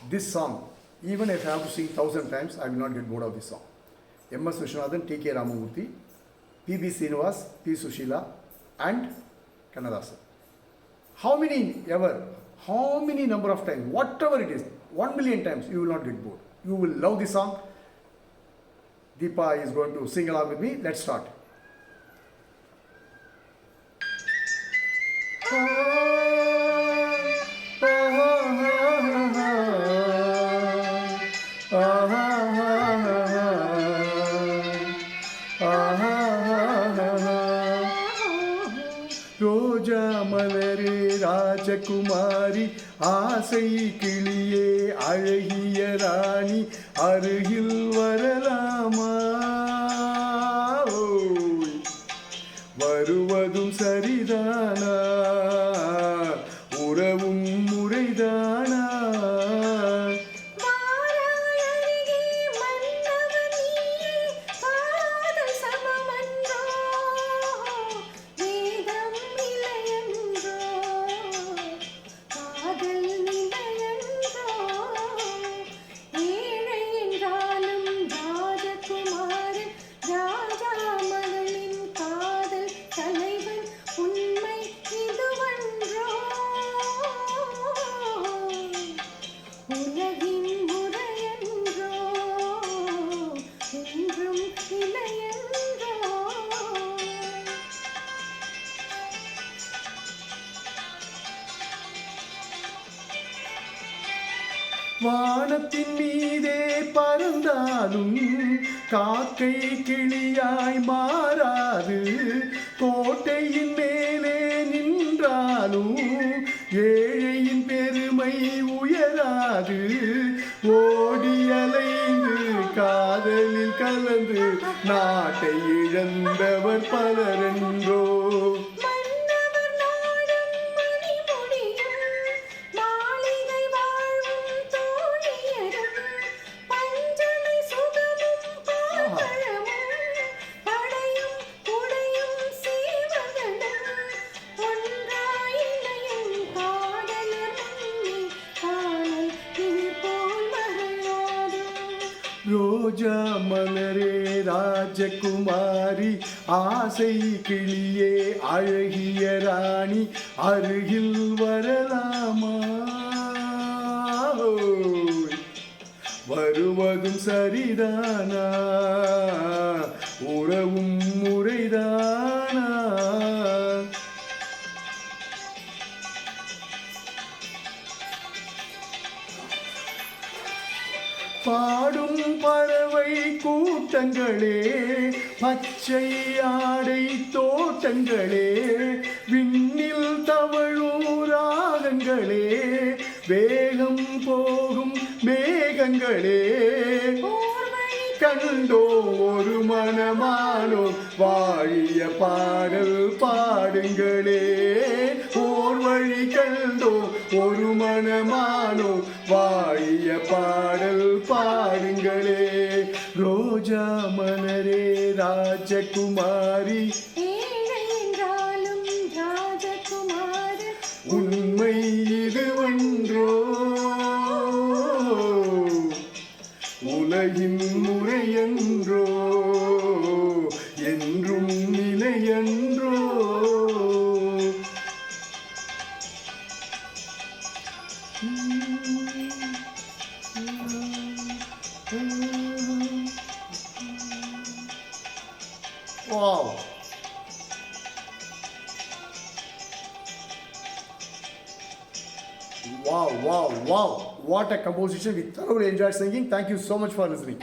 This song, even if I have to sing 1,000 times, I will not get bored of this song. M.S. Vishwanathan, T.K. Ramamurthy, P.B. Srinivas, P. Sushila, and Kannadasan. How many number of times, whatever it is, 1,000,000 times, you will not get bored. You will love this song. Deepa is going to sing along with me. Let's start. ரோஜா மலரே ராஜகுமாரி ஆசை கிளியே அழகிய ராணி அருகில் வரலாமா வருவதும் சரிதானா உறவும் முறைதானா வானத்தின் மீதே பறந்தாலும் காக்கை கிளியாய் மாறாது கோட்டையின் மேலே நின்றாலும் ஏழையின் பெருமை உயராது ஓடி அலைந்து காதலில் கலந்து நாட்டை இழந்தவர் பலரென்றோ ரோஜா மலரே ராஜகுமாரி ஆசை கிளியே அழகிய ராணி அருகில் வரலாமா வருவதும் சரிதானா உறவும் முறைதானா பாடும் பறவை கூட்டங்களே பச்சை ஆடை தோட்டங்களே விண்ணில் தவழும் ராகங்களே வேகம் போகும் மேகங்களே கண்டோ ஒரு மனமானோ வாழிய பாடல் பாடுங்களே ஓர் வழி கண்டோ ஒரு மனமானோ வாழிய பாடல் பாடுங்களே ரோஜா மலரே ராஜகுமாரி உண்மை இதுவென்றோ உலகின் முறையென்றோ என்றும் நிலையென்றோ Wow. Wow. What a composition. We thoroughly enjoyed singing. Thank you so much for listening.